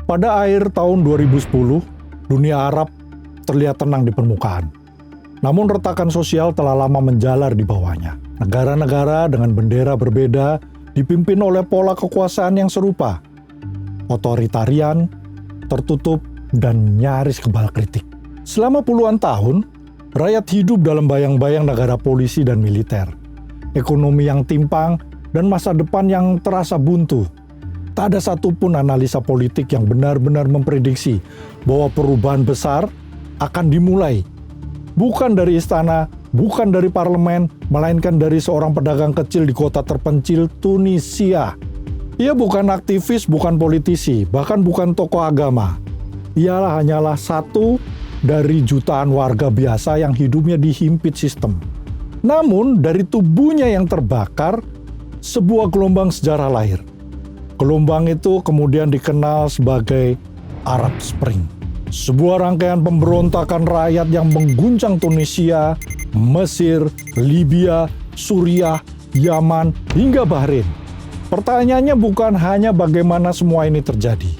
Pada akhir tahun 2010, dunia Arab terlihat tenang di permukaan. Namun retakan sosial telah lama menjalar di bawahnya. Negara-negara dengan bendera berbeda dipimpin oleh pola kekuasaan yang serupa. Otoritarian, tertutup, dan nyaris kebal kritik. Selama puluhan tahun, rakyat hidup dalam bayang-bayang negara polisi dan militer. Ekonomi yang timpang dan masa depan yang terasa buntu. Tak ada satupun analisa politik yang benar-benar memprediksi bahwa perubahan besar akan dimulai. Bukan dari istana, bukan dari parlemen, melainkan dari seorang pedagang kecil di kota terpencil Tunisia. Ia bukan aktivis, bukan politisi, bahkan bukan tokoh agama. Ia hanyalah satu dari jutaan warga biasa yang hidupnya dihimpit sistem. Namun, dari tubuhnya yang terbakar, sebuah gelombang sejarah lahir. Gelombang itu kemudian dikenal sebagai Arab Spring. Sebuah rangkaian pemberontakan rakyat yang mengguncang Tunisia, Mesir, Libya, Suriah, Yaman, hingga Bahrain. Pertanyaannya bukan hanya bagaimana semua ini terjadi,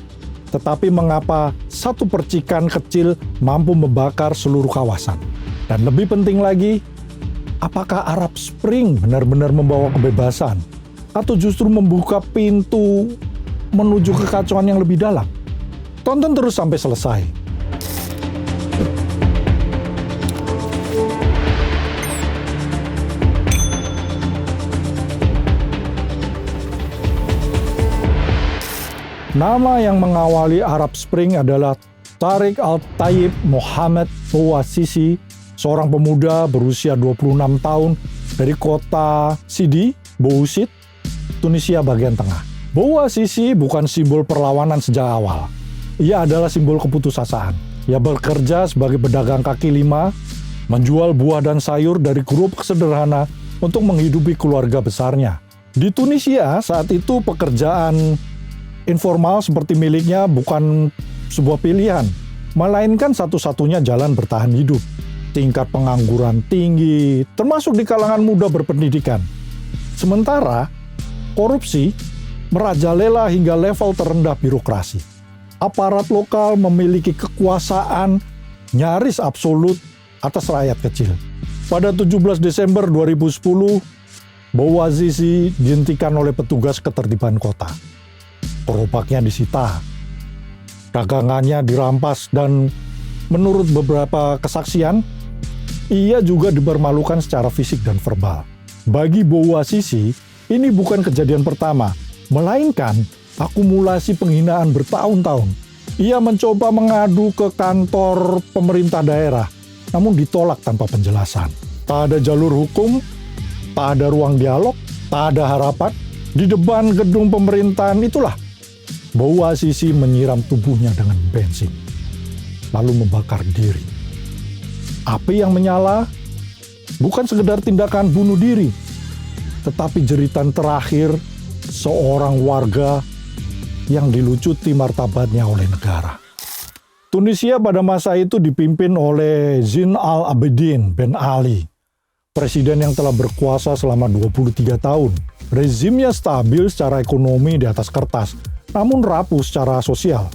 tetapi mengapa satu percikan kecil mampu membakar seluruh kawasan. Dan lebih penting lagi, apakah Arab Spring benar-benar membawa kebebasan atau justru membuka pintu menuju kekacauan yang lebih dalam? Tonton terus sampai selesai. Nama yang mengawali Arab Spring adalah Tariq Al-Tayyib Mohammed Bouazizi, seorang pemuda berusia 26 tahun dari kota Sidi Bouzid, Tunisia bagian tengah. Bouazizi bukan simbol perlawanan sejak awal. Ia adalah simbol keputusasaan. Ia bekerja sebagai pedagang kaki lima, menjual buah dan sayur dari gerobak sederhana untuk menghidupi keluarga besarnya. Di Tunisia saat itu pekerjaan informal seperti miliknya bukan sebuah pilihan, melainkan satu-satunya jalan bertahan hidup. Tingkat pengangguran tinggi, termasuk di kalangan muda berpendidikan. Sementara, korupsi merajalela hingga level terendah birokrasi. Aparat lokal memiliki kekuasaan nyaris absolut atas rakyat kecil. Pada 17 Desember 2010, Bouazizi dihentikan oleh petugas ketertiban kota. Gerobaknya disita, dagangannya dirampas, dan menurut beberapa kesaksian, ia juga dipermalukan secara fisik dan verbal. Bagi Bouazizi, ini bukan kejadian pertama, melainkan akumulasi penghinaan bertahun-tahun. Ia mencoba mengadu ke kantor pemerintah daerah, namun ditolak tanpa penjelasan. Tak ada jalur hukum, tak ada ruang dialog, tak ada harapan. Di depan gedung pemerintahan itulah Bouazizi menyiram tubuhnya dengan bensin, lalu membakar diri. Api yang menyala bukan sekedar tindakan bunuh diri, tetapi jeritan terakhir seorang warga yang dilucuti martabatnya oleh negara. Tunisia pada masa itu dipimpin oleh Zine al-Abidine Ben Ali, presiden yang telah berkuasa selama 23 tahun. Rezimnya stabil secara ekonomi di atas kertas, namun rapuh secara sosial.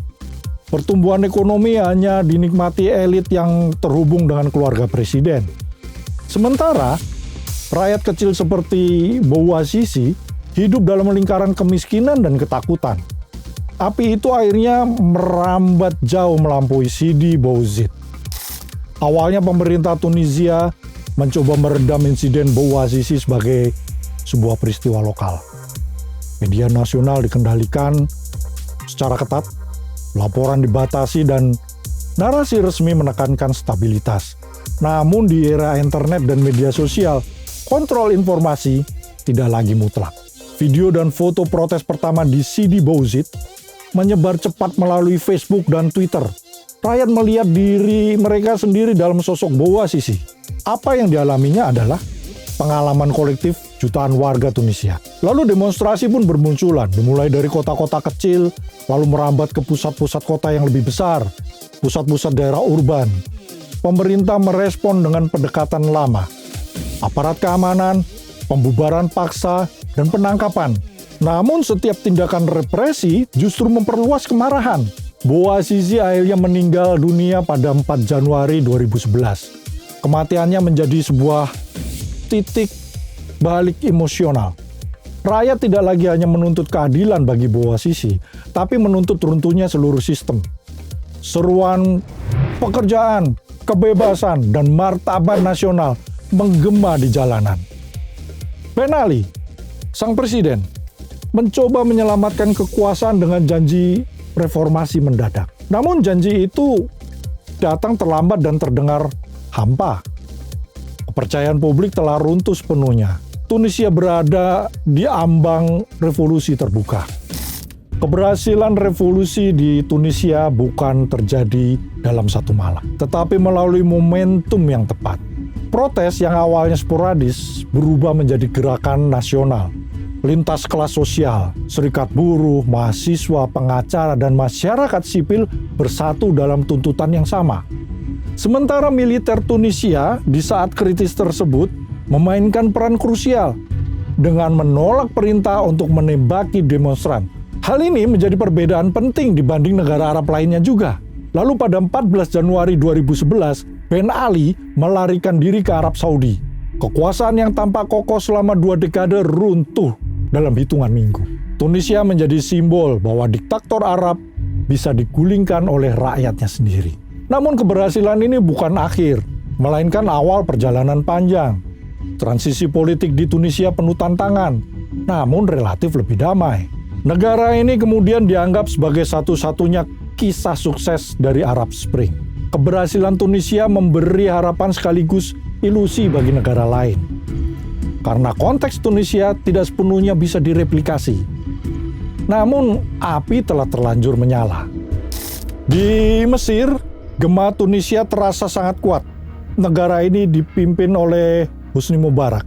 Pertumbuhan ekonomi hanya dinikmati elit yang terhubung dengan keluarga presiden. Sementara, rakyat kecil seperti Bouazizi hidup dalam lingkaran kemiskinan dan ketakutan. Api itu akhirnya merambat jauh melampaui Sidi Bouzid. Awalnya pemerintah Tunisia mencoba meredam insiden Bouazizi sebagai sebuah peristiwa lokal. Media nasional dikendalikan secara ketat, laporan dibatasi, dan narasi resmi menekankan stabilitas. Namun di era internet dan media sosial, kontrol informasi tidak lagi mutlak. Video dan foto protes pertama di Sidi Bouzid menyebar cepat melalui Facebook dan Twitter. Rakyat melihat diri mereka sendiri dalam sosok Bouazizi. Apa yang dialaminya adalah pengalaman kolektif jutaan warga Tunisia. Lalu demonstrasi pun bermunculan, dimulai dari kota-kota kecil, lalu merambat ke pusat-pusat kota yang lebih besar, pusat-pusat daerah urban. Pemerintah merespon dengan pendekatan lama, aparat keamanan, pembubaran paksa, dan penangkapan. Namun setiap tindakan represi justru memperluas kemarahan. Bouazizi akhirnya meninggal dunia pada 4 Januari 2011. Kematiannya menjadi sebuah titik balik emosional. Rakyat tidak lagi hanya menuntut keadilan bagi Bouazizi, tapi menuntut runtuhnya seluruh sistem. Seruan pekerjaan, kebebasan, dan martabat nasional menggema di jalanan. Ben Ali, sang presiden, mencoba menyelamatkan kekuasaan dengan janji reformasi mendadak. Namun janji itu datang terlambat dan terdengar hampa. Kepercayaan publik telah runtuh sepenuhnya. Tunisia berada di ambang revolusi terbuka. Keberhasilan revolusi di Tunisia bukan terjadi dalam satu malam, tetapi melalui momentum yang tepat. Protes yang awalnya sporadis berubah menjadi gerakan nasional. Lintas kelas sosial, serikat buruh, mahasiswa, pengacara, dan masyarakat sipil bersatu dalam tuntutan yang sama. Sementara militer Tunisia di saat kritis tersebut memainkan peran krusial dengan menolak perintah untuk menembaki demonstran. Hal ini menjadi perbedaan penting dibanding negara Arab lainnya juga. Lalu pada 14 Januari 2011, Ben Ali melarikan diri ke Arab Saudi. Kekuasaan yang tampak kokoh selama 2 dekade runtuh dalam hitungan minggu. Tunisia menjadi simbol bahwa diktator Arab bisa digulingkan oleh rakyatnya sendiri. Namun keberhasilan ini bukan akhir, melainkan awal perjalanan panjang. Transisi politik di Tunisia penuh tantangan, namun relatif lebih damai. Negara ini kemudian dianggap sebagai satu-satunya kisah sukses dari Arab Spring. Keberhasilan Tunisia memberi harapan sekaligus ilusi bagi negara lain. Karena konteks Tunisia tidak sepenuhnya bisa direplikasi. Namun, api telah terlanjur menyala. Di Mesir, gema Tunisia terasa sangat kuat. Negara ini dipimpin oleh Husni Mubarak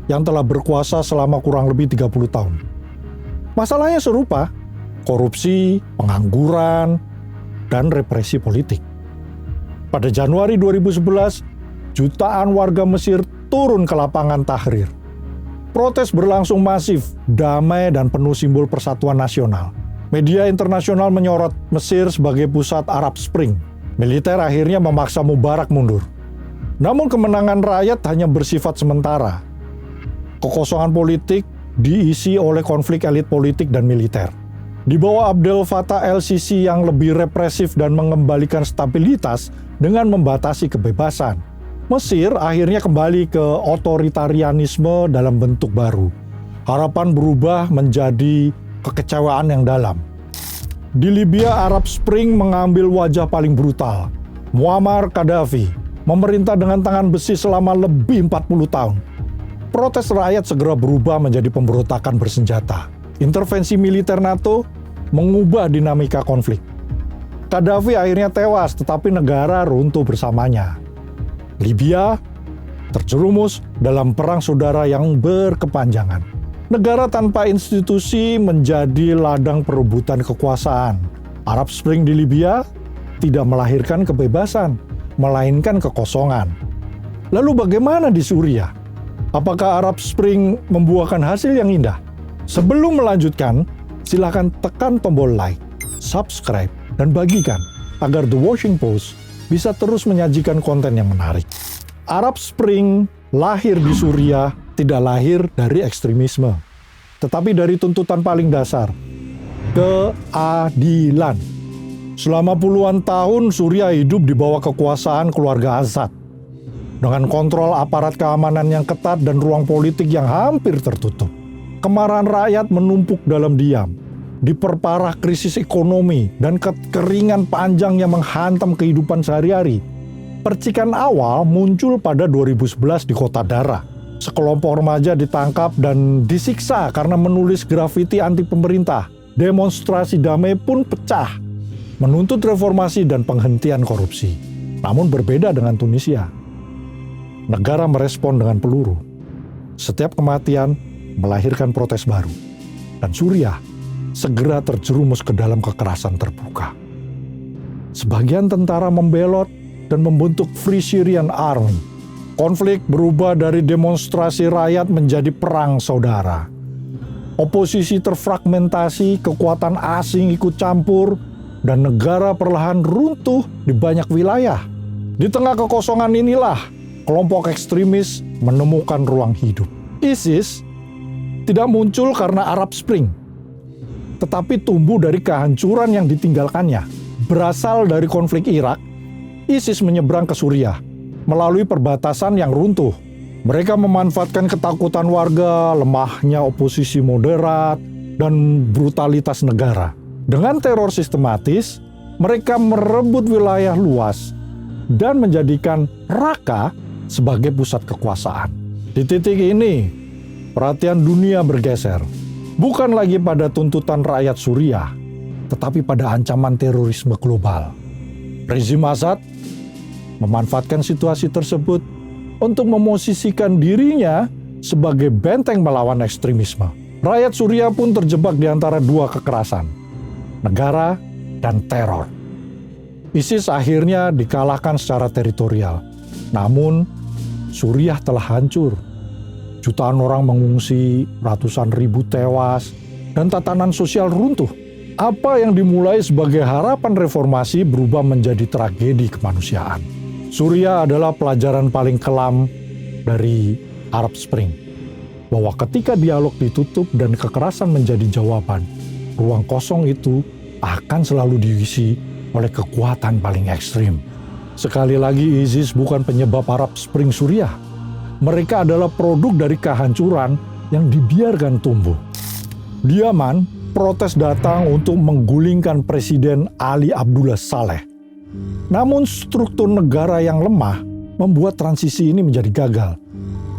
yang telah berkuasa selama kurang lebih 30 tahun. Masalahnya serupa, korupsi, pengangguran, dan represi politik. Pada Januari 2011, jutaan warga Mesir turun ke lapangan Tahrir. Protes berlangsung masif, damai, dan penuh simbol persatuan nasional. Media internasional menyorot Mesir sebagai pusat Arab Spring. Militer akhirnya memaksa Mubarak mundur. Namun kemenangan rakyat hanya bersifat sementara. Kekosongan politik diisi oleh konflik elit politik dan militer. Di bawah Abdel Fattah el-Sisi yang lebih represif dan mengembalikan stabilitas dengan membatasi kebebasan, Mesir akhirnya kembali ke otoritarianisme dalam bentuk baru. Harapan berubah menjadi kekecewaan yang dalam. Di Libya, Arab Spring mengambil wajah paling brutal. Muammar Gaddafi memerintah dengan tangan besi selama lebih 40 tahun. Protes rakyat segera berubah menjadi pemberontakan bersenjata. Intervensi militer NATO mengubah dinamika konflik. Gaddafi akhirnya tewas, tetapi negara runtuh bersamanya. Libya terjerumus dalam perang saudara yang berkepanjangan. Negara tanpa institusi menjadi ladang perebutan kekuasaan. Arab Spring di Libya tidak melahirkan kebebasan, melainkan kekosongan. Lalu bagaimana di Suriah? Apakah Arab Spring membuahkan hasil yang indah? Sebelum melanjutkan, silakan tekan tombol like, subscribe, dan bagikan agar The Washington Post bisa terus menyajikan konten yang menarik. Arab Spring lahir di Suriah tidak lahir dari ekstremisme, tetapi dari tuntutan paling dasar, keadilan. Selama puluhan tahun Suriah hidup di bawah kekuasaan keluarga Assad. Dengan kontrol aparat keamanan yang ketat dan ruang politik yang hampir tertutup. Kemarahan rakyat menumpuk dalam diam. Diperparah krisis ekonomi dan kekeringan panjang yang menghantam kehidupan sehari-hari. Percikan awal muncul pada 2011 di kota Dara. Sekelompok remaja ditangkap dan disiksa karena menulis grafiti anti pemerintah. Demonstrasi damai pun pecah, menuntut reformasi dan penghentian korupsi. Namun berbeda dengan Tunisia. Negara merespon dengan peluru. Setiap kematian melahirkan protes baru. Dan Suriah segera terjerumus ke dalam kekerasan terbuka. Sebagian tentara membelot dan membentuk Free Syrian Army. Konflik berubah dari demonstrasi rakyat menjadi perang saudara. Oposisi terfragmentasi, kekuatan asing ikut campur, dan negara perlahan runtuh di banyak wilayah. Di tengah kekosongan inilah kelompok ekstremis menemukan ruang hidup. ISIS tidak muncul karena Arab Spring, tetapi tumbuh dari kehancuran yang ditinggalkannya. Berasal dari konflik Irak, ISIS menyeberang ke Suriah melalui perbatasan yang runtuh. Mereka memanfaatkan ketakutan warga, lemahnya oposisi moderat, dan brutalitas negara. Dengan teror sistematis, mereka merebut wilayah luas dan menjadikan Raqqa sebagai pusat kekuasaan. Di titik ini, perhatian dunia bergeser. Bukan lagi pada tuntutan rakyat Suriah, tetapi pada ancaman terorisme global. Rezim Assad memanfaatkan situasi tersebut untuk memosisikan dirinya sebagai benteng melawan ekstremisme. Rakyat Suriah pun terjebak di antara dua kekerasan, negara dan teror. ISIS akhirnya dikalahkan secara teritorial. Namun, Suriah telah hancur. Jutaan orang mengungsi, ratusan ribu tewas, dan tatanan sosial runtuh. Apa yang dimulai sebagai harapan reformasi berubah menjadi tragedi kemanusiaan. Suriah adalah pelajaran paling kelam dari Arab Spring, bahwa ketika dialog ditutup dan kekerasan menjadi jawaban, ruang kosong itu akan selalu diisi oleh kekuatan paling ekstrim. Sekali lagi, ISIS bukan penyebab Arab Spring Suriah. Mereka adalah produk dari kehancuran yang dibiarkan tumbuh. Di Yaman, protes datang untuk menggulingkan Presiden Ali Abdullah Saleh. Namun struktur negara yang lemah membuat transisi ini menjadi gagal.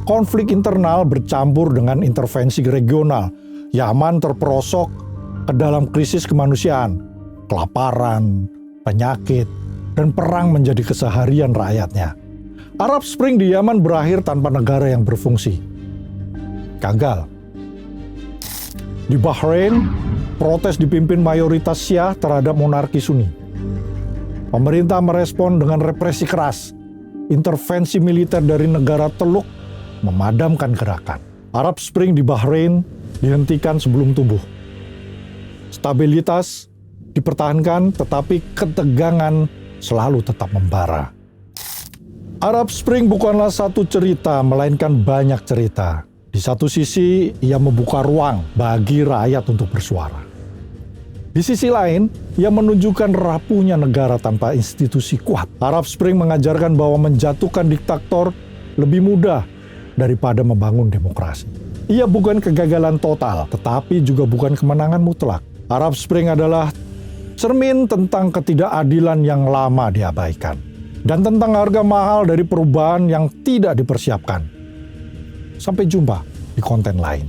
Konflik internal bercampur dengan intervensi regional. Yaman terperosok ke dalam krisis kemanusiaan, kelaparan, penyakit, dan perang menjadi keseharian rakyatnya. Arab Spring di Yaman berakhir tanpa negara yang berfungsi. Gagal. Di Bahrain, protes dipimpin mayoritas Syiah terhadap monarki Sunni. Pemerintah merespon dengan represi keras. Intervensi militer dari negara Teluk memadamkan gerakan. Arab Spring di Bahrain dihentikan sebelum tumbuh. Stabilitas dipertahankan, tetapi ketegangan selalu tetap membara. Arab Spring bukanlah satu cerita, melainkan banyak cerita. Di satu sisi, ia membuka ruang bagi rakyat untuk bersuara. Di sisi lain, ia menunjukkan rapuhnya negara tanpa institusi kuat. Arab Spring mengajarkan bahwa menjatuhkan diktator lebih mudah daripada membangun demokrasi. Ia bukan kegagalan total, tetapi juga bukan kemenangan mutlak. Arab Spring adalah cermin tentang ketidakadilan yang lama diabaikan, dan tentang harga mahal dari perubahan yang tidak dipersiapkan. Sampai jumpa di konten lain.